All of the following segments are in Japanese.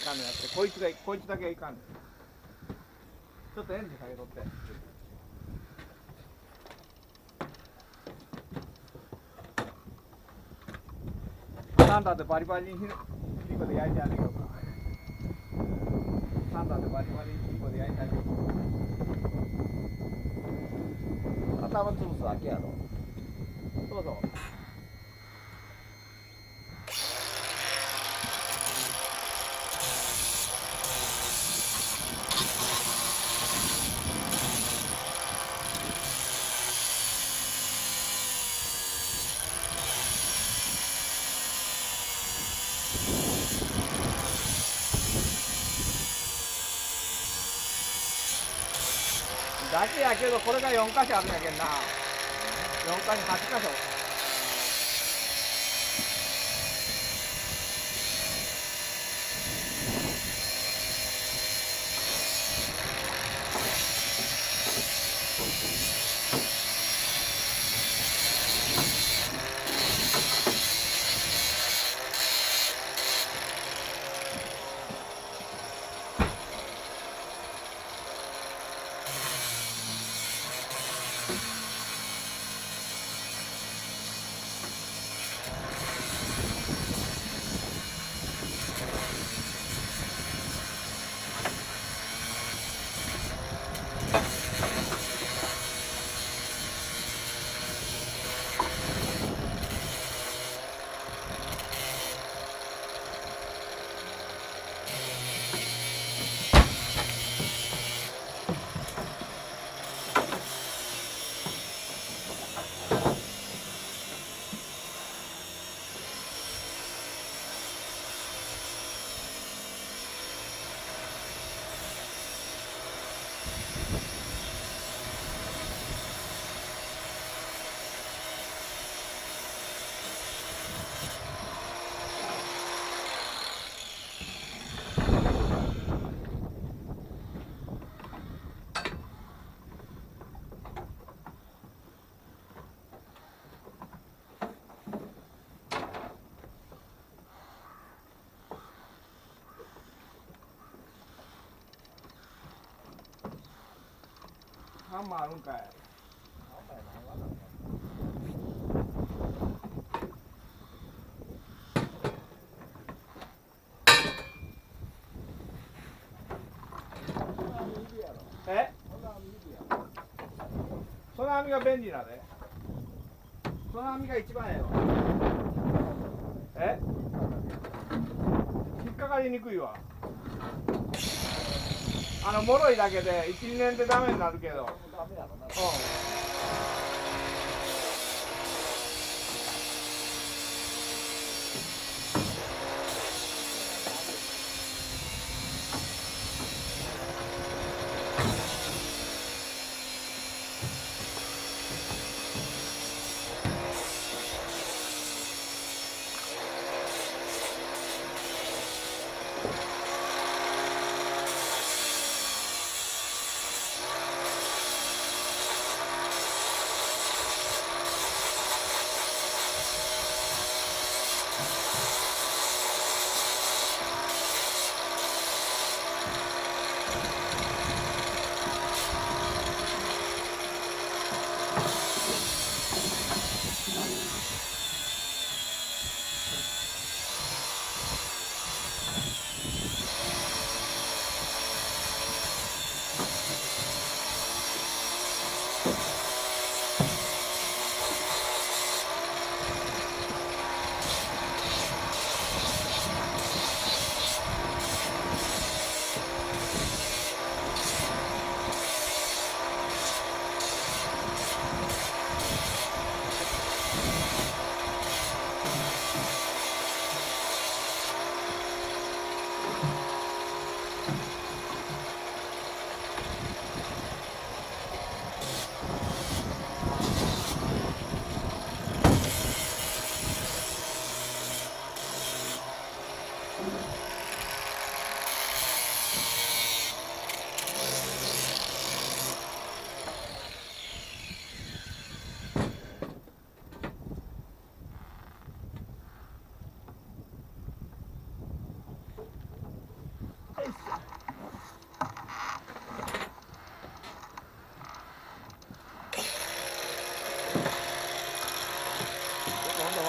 かんのやって、こいつだけがいかんの。ちょっとエンジン下げとって。サンダーでバリバリにヒリコで焼いてあげようか。サンダーでバリバリにヒリコで焼いてあげようか。頭潰すだけやろ。そうそう。だけやけどこれが4箇所あるんやけんな。4箇所8箇所。ハンマーあるんかい。え？その網が便利なで。その網が一番ええわ。え？引っかかりにくいわ。脆いだけで1、2年でダメになるけど。うん。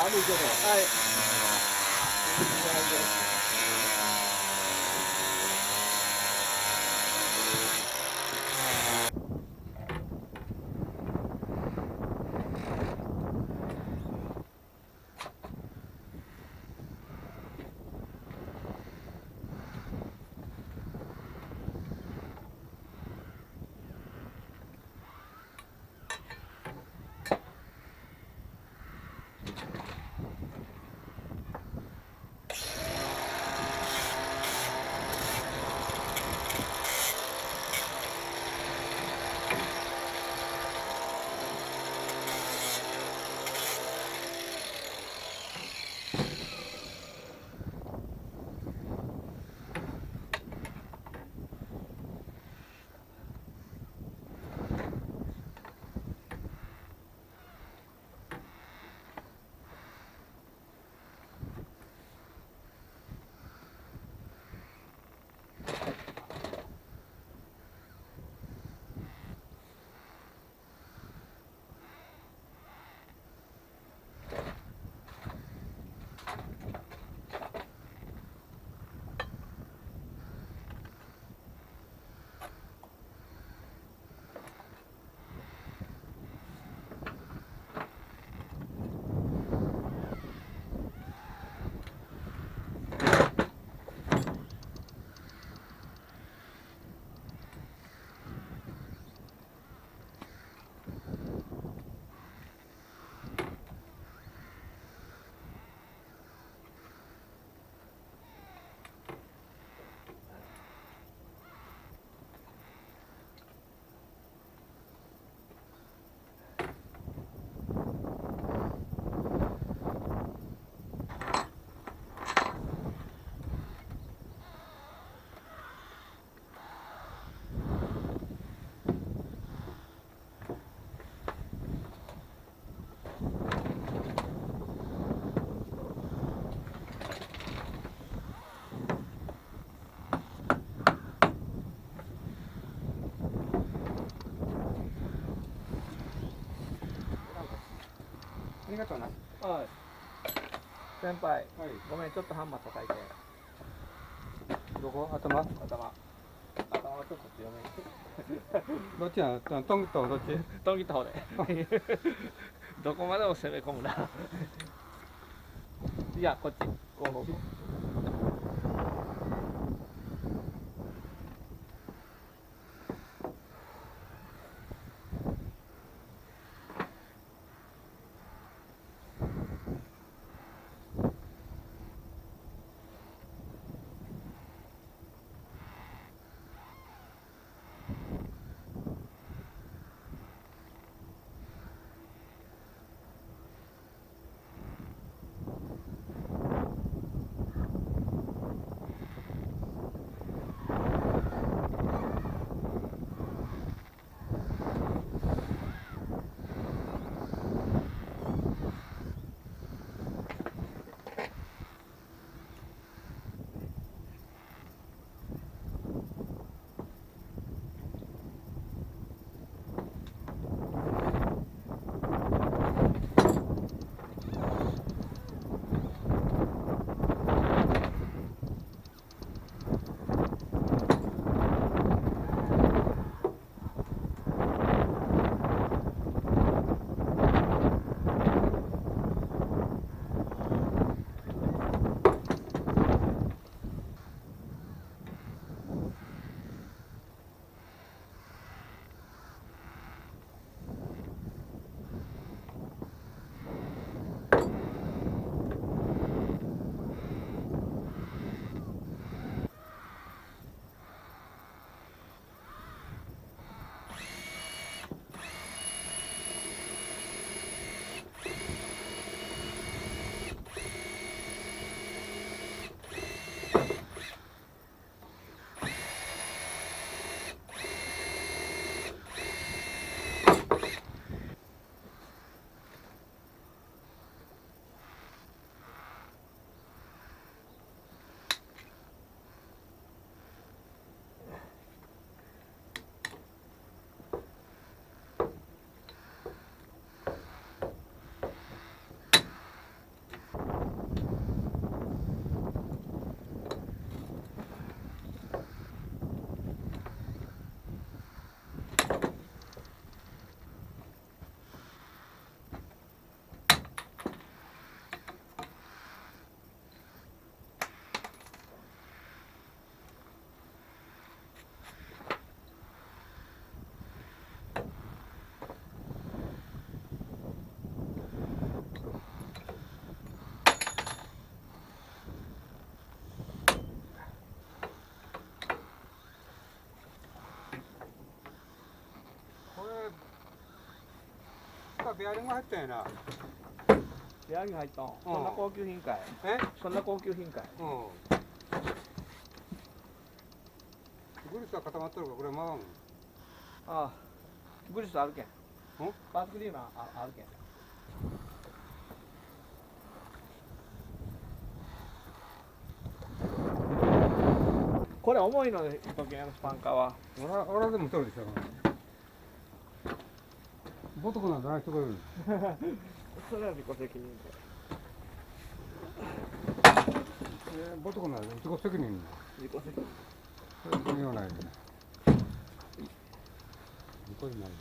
あるけど。はい。ありがとうな。はい。先輩、はい。ごめん、ちょっとハンマー叩いて。どこ？頭？頭をちょっと強めに。どっちなの？トングとどっち？トンギった方で。どこまでも攻め込むな。いや、こっち。こう。かベアリング入ったんやな。部屋に入ったん。そんな高級品かい。え？そんな高級品かい。うん。グリスは固まっとるからこれ回ん。ああ、グリスあるけん。ん？バースクリームあるけん。これ重いので、時計のスパンカーは。俺でも取るでしょ。ボトコなんてない人がいる。それは自己責任ボトコなんて自己責任。自己責任。それは言わないで。自己になる。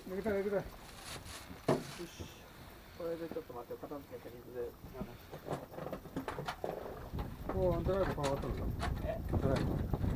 できたできた。よし。これでちょっと待って、片付けて水で流して。こうドライブ変わったのか。え？ドライブ。